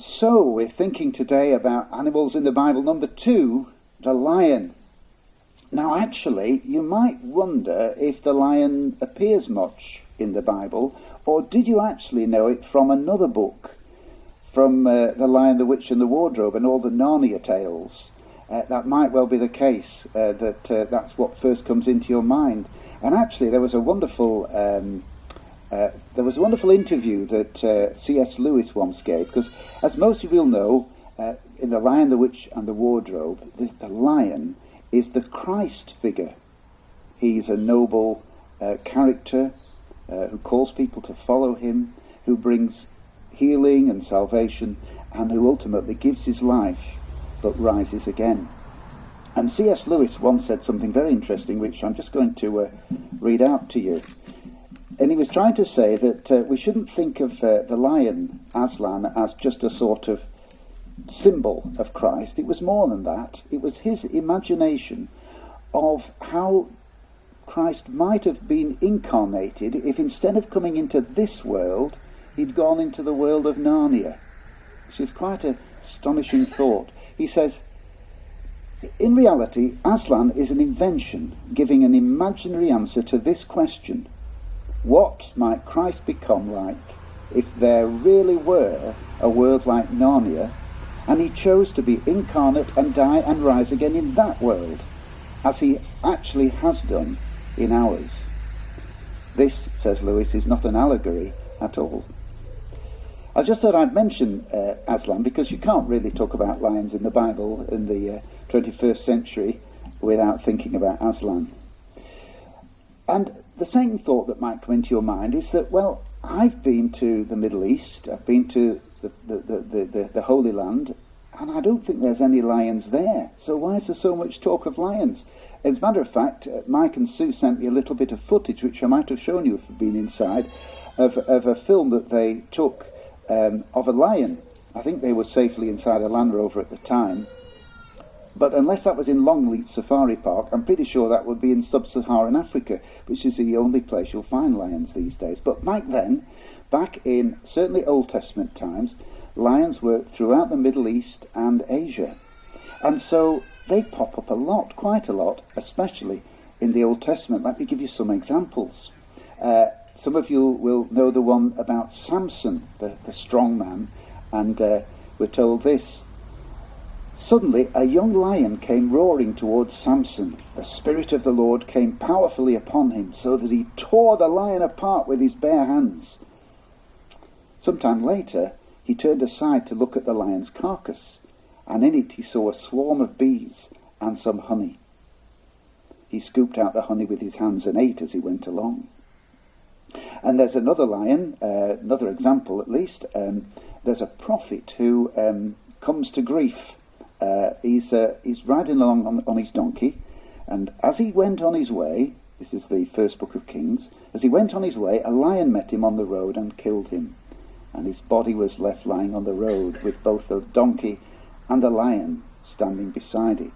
So we're thinking today about animals in the Bible. Number 2, the lion. Now actually, you might wonder if the lion appears much in the Bible, or did you actually know it from another book, from The Lion, the Witch and the Wardrobe and all the Narnia tales? That might well be the case, that's what first comes into your mind. And actually there was a wonderful interview that C.S. Lewis once gave, because as most of you will know, in The Lion, the Witch and the Wardrobe, the lion is the Christ figure. He's a noble character who calls people to follow him, who brings healing and salvation, and who ultimately gives his life but rises again. And C.S. Lewis once said something very interesting, which I'm just going to read out to you. And he was trying to say that we shouldn't think of the lion, Aslan, as just a sort of symbol of Christ. It was more than that. It was his imagination of how Christ might have been incarnated if instead of coming into this world, he'd gone into the world of Narnia, which is quite an astonishing thought. He says, in reality, Aslan is an invention giving an imaginary answer to this question: what might Christ become like if there really were a world like Narnia, and he chose to be incarnate and die and rise again in that world, as he actually has done in ours? This, says Lewis, is not an allegory at all. I just thought I'd mention Aslan, because you can't really talk about lions in the Bible in the 21st century without thinking about Aslan. And the second thought that might come into your mind is that, well, I've been to the Middle East, I've been to the Holy Land, and I don't think there's any lions there. So why is there so much talk of lions? As a matter of fact, Mike and Sue sent me a little bit of footage, which I might have shown you if you'd been inside, of a film that they took of a lion. I think they were safely inside a Land Rover at the time. But unless that was in Longleat Safari Park, I'm pretty sure that would be in sub-Saharan Africa, which is the only place you'll find lions these days. But back then, back in certainly Old Testament times, lions were throughout the Middle East and Asia. And so they pop up a lot, quite a lot, especially in the Old Testament. Let me give you some examples. Some of you will know the one about Samson, the strong man, and we're told this: suddenly a young lion came roaring towards Samson. The Spirit of the Lord came powerfully upon him, so that he tore the lion apart with his bare hands. Sometime later, he turned aside to look at the lion's carcass, and in it he saw a swarm of bees and some honey. He scooped out the honey with his hands and ate as he went along. And there's another lion, another example at least. There's a prophet who comes to grief. He's riding along on his donkey, and as he went on his way, this is the first book of Kings, as he went on his way, a lion met him on the road and killed him, and his body was left lying on the road with both the donkey and the lion standing beside it.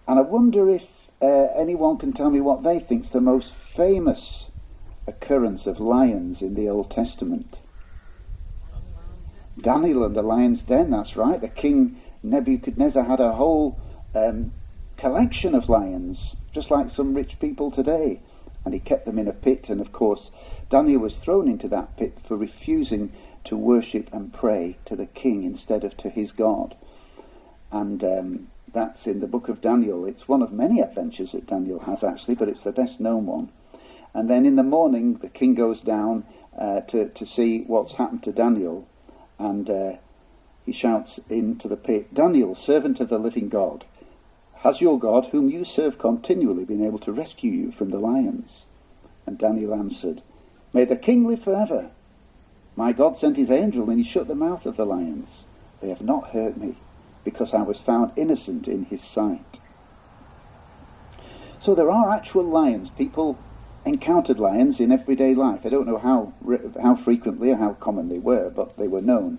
And I wonder if anyone can tell me what they think's the most famous occurrence of lions in the Old Testament. Daniel and the lion's den, that's right. The king Nebuchadnezzar had a whole collection of lions, just like some rich people today, and he kept them in a pit. And of course Daniel was thrown into that pit for refusing to worship and pray to the king instead of to his God. And that's in the book of Daniel. It's one of many adventures that Daniel has, actually, but it's the best known one. And then in the morning the king goes down to see what's happened to Daniel. And he shouts into the pit, "Daniel, servant of the living God, has your God, whom you serve continually, been able to rescue you from the lions?" And Daniel answered, "May the king live forever. My God sent his angel, and he shut the mouth of the lions. They have not hurt me, because I was found innocent in his sight." So there are actual lions. People encountered lions in everyday life. I don't know how frequently or how common they were, but they were known.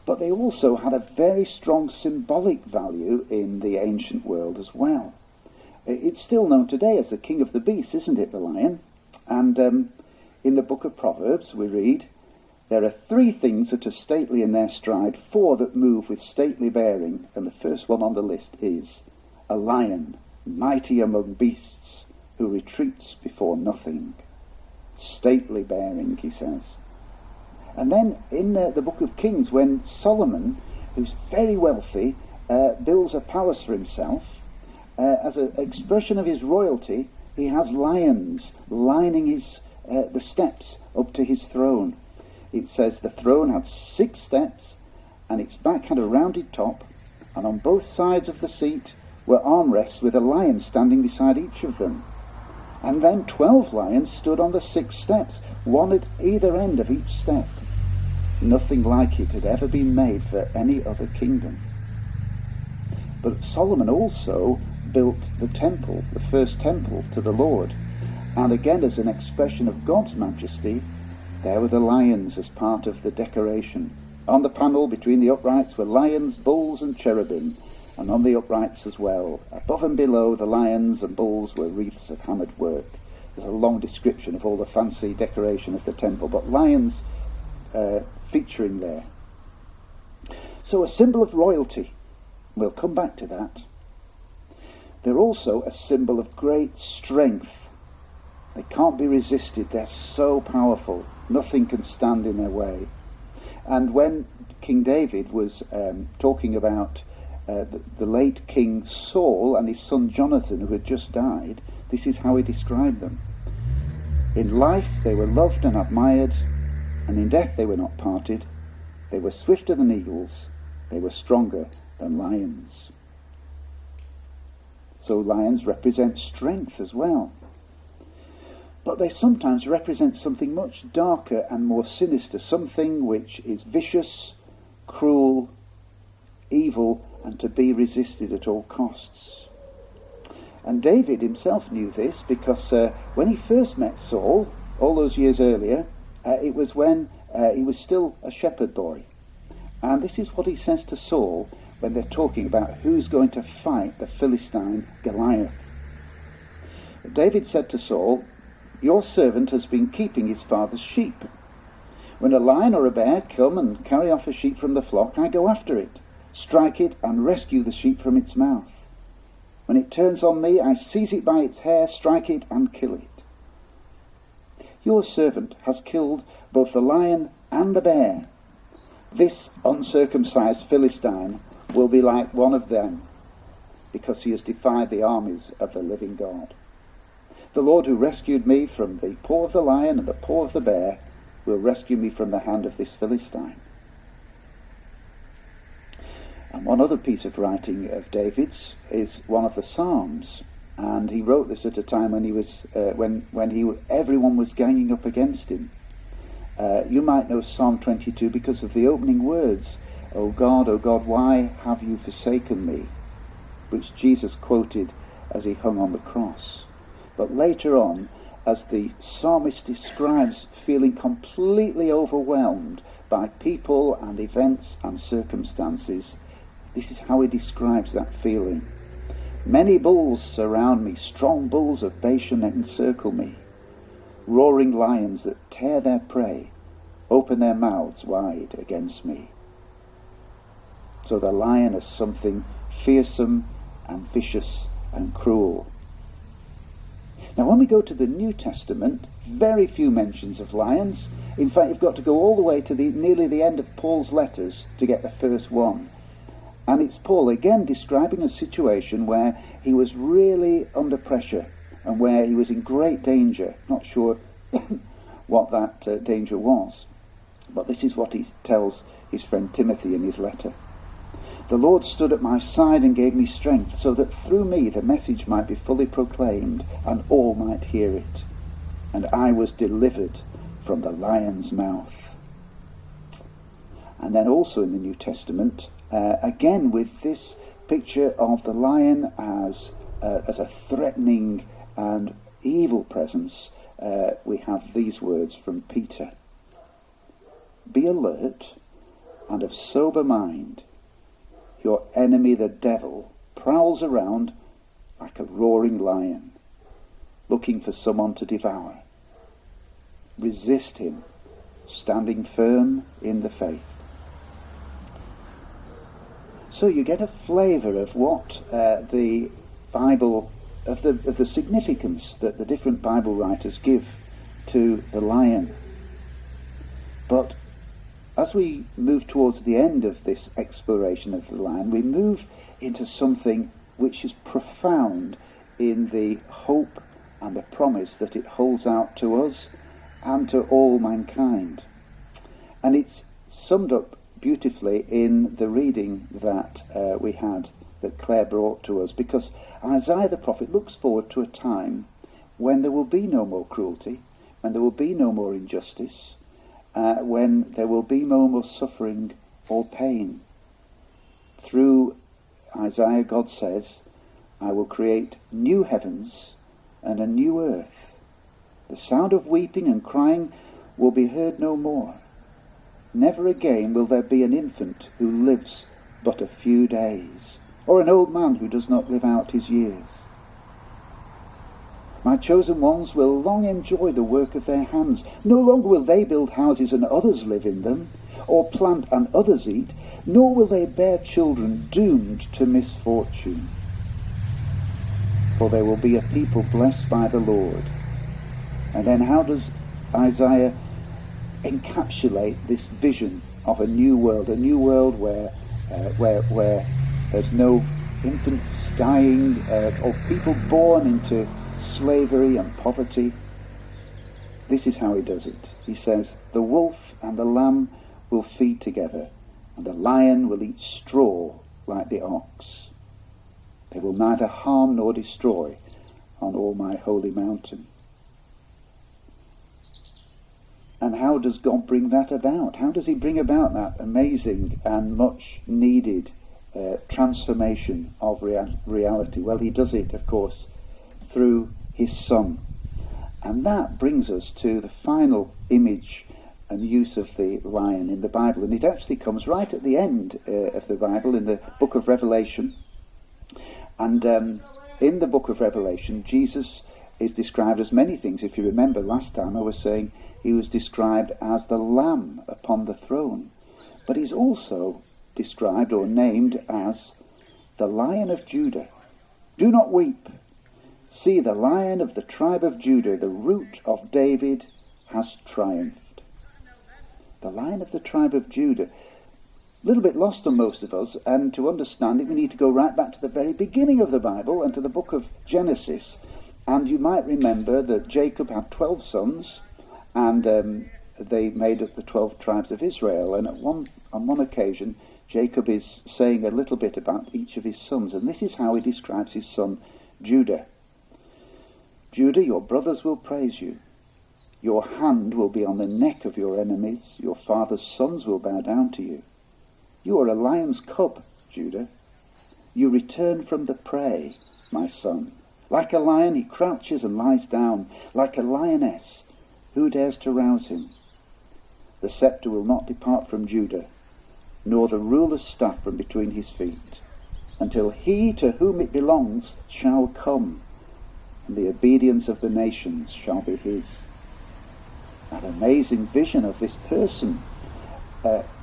But they also had a very strong symbolic value in the ancient world as well. It's still known today as the king of the beasts, isn't it, the lion? And in the book of Proverbs we read, There are 3 things that are stately in their stride, 4 that move with stately bearing, and the first one on the list is a lion, mighty among beasts, who retreats before nothing. Stately bearing, he says. And then in the book of Kings, when Solomon, who's very wealthy, builds a palace for himself, as an expression of his royalty, he has lions lining the steps up to his throne. It says the throne had 6 steps, and its back had a rounded top, and on both sides of the seat were armrests with a lion standing beside each of them. And then 12 lions stood on the 6 steps, one at either end of each step. Nothing like it had ever been made for any other kingdom. But Solomon also built the temple, the first temple to the Lord. And again, as an expression of God's majesty, there were the lions as part of the decoration. On the panel between the uprights were lions, bulls and cherubim, and on the uprights as well. Above and below the lions and bulls were wreaths of hammered work. There's a long description of all the fancy decoration of the temple, but lions featuring there. So a symbol of royalty. We'll come back to that. They're also a symbol of great strength. They can't be resisted. They're so powerful. Nothing can stand in their way. And when King David was talking about the late King Saul and his son Jonathan, who had just died, this is how he described them. In life they were loved and admired, and in death they were not parted. They were swifter than eagles. They were stronger than lions. So lions represent strength as well. But they sometimes represent something much darker and more sinister, something which is vicious, cruel, evil, and to be resisted at all costs. And David himself knew this, because when he first met Saul, all those years earlier, it was when he was still a shepherd boy. And this is what he says to Saul when they're talking about who's going to fight the Philistine Goliath. David said to Saul, "Your servant has been keeping his father's sheep. When a lion or a bear come and carry off a sheep from the flock, I go after it, strike it, and rescue the sheep from its mouth. When it turns on me, I seize it by its hair, strike it, and kill it. Your servant has killed both the lion and the bear. This uncircumcised Philistine will be like one of them, because he has defied the armies of the living God. The Lord who rescued me from the paw of the lion and the paw of the bear will rescue me from the hand of this Philistine." And one other piece of writing of David's is one of the Psalms, and he wrote this at a time when he was everyone was ganging up against him. You might know Psalm 22 because of the opening words, O God, why have you forsaken me?" which Jesus quoted as he hung on the cross. But later on, as the psalmist describes feeling completely overwhelmed by people and events and circumstances, this is how he describes that feeling. "Many bulls surround me, strong bulls of Bashan encircle me, roaring lions that tear their prey, open their mouths wide against me." So the lion is something fearsome and vicious and cruel. Now when we go to the New Testament, very few mentions of lions. In fact, you've got to go all the way to nearly the end of Paul's letters to get the first one. And it's Paul again describing a situation where he was really under pressure and where he was in great danger. Not sure what that danger was, but this is what he tells his friend Timothy in his letter. "The Lord stood at my side and gave me strength, so that through me the message might be fully proclaimed and all might hear it. And I was delivered from the lion's mouth." And then also in the New Testament, again with this picture of the lion as a threatening and evil presence, we have these words from Peter. "Be alert and of sober mind. Your enemy, the devil, prowls around like a roaring lion, looking for someone to devour. Resist him, standing firm in the faith. So you get a flavour of what the Bible, of the significance that the different Bible writers give to the lion. But as we move towards the end of this exploration of the lion, we move into something which is profound in the hope and the promise that it holds out to us and to all mankind. And it's summed up beautifully in the reading that we had, that Claire brought to us, because Isaiah the prophet looks forward to a time when there will be no more cruelty, when there will be no more injustice, when there will be no more suffering or pain. Through Isaiah, God says, I will create new heavens and a new earth. The sound of weeping and crying will be heard no more. Never again will there be an infant who lives but a few days, or an old man who does not live out his years. My chosen ones will long enjoy the work of their hands. No longer will they build houses and others live in them, or plant and others eat, nor will they bear children doomed to misfortune. For they will be a people blessed by the Lord. And then how does Isaiah encapsulate this vision of a new world where there's no infants dying, or people born into slavery and poverty? This is how he does it. He says, the wolf and the lamb will feed together, and the lion will eat straw like the ox. They will neither harm nor destroy on all my holy mountain. And how does God bring that about? How does he bring about that amazing and much needed transformation of reality? Well, he does it, of course, through his Son. And that brings us to the final image and use of the lion in the Bible. And it actually comes right at the end of the Bible, in the book of Revelation. And in the book of Revelation, Jesus is described as many things. If you remember last time I was saying he was described as the Lamb upon the throne. But he's also described or named as the Lion of Judah. Do not weep. See, the Lion of the tribe of Judah, the Root of David, has triumphed. The Lion of the tribe of Judah. A little bit lost on most of us, and to understand it we need to go right back to the very beginning of the Bible and to the book of Genesis. And you might remember that Jacob had 12 sons, and they made up the 12 tribes of Israel. And on one occasion, Jacob is saying a little bit about each of his sons, and this is how he describes his son Judah. Judah, your brothers will praise you. Your hand will be on the neck of your enemies. Your father's sons will bow down to you. You are a lion's cub, Judah. You return from the prey, my son. Like a lion he crouches and lies down. Like a lioness, who dares to rouse him? The scepter will not depart from Judah, nor the ruler's staff from between his feet, until he to whom it belongs shall come, and the obedience of the nations shall be his. That amazing vision of this person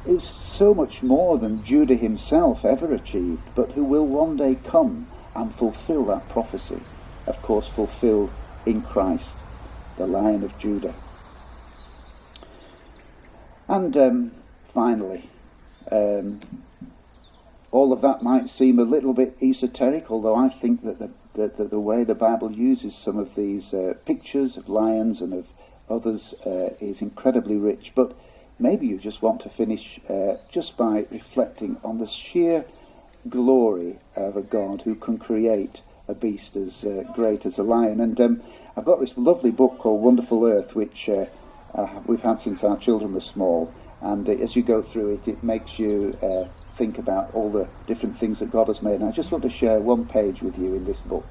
is so much more than Judah himself ever achieved, but who will one day come and fulfill that prophecy, of course fulfilled in Christ, the Lion of Judah. And finally, all of that might seem a little bit esoteric, although I think that the way the Bible uses some of these pictures of lions and of others is incredibly rich. But maybe you just want to finish just by reflecting on the sheer glory of a God who can create a beast as great as a lion. And I've got this lovely book called Wonderful Earth, which we've had since our children were small. And as you go through it, it makes you think about all the different things that God has made. And I just want to share one page with you in this book.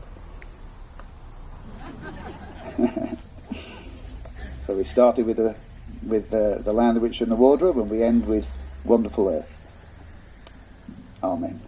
So we started with the Lion, the Witch and the Wardrobe, and we end with Wonderful Earth. Amen.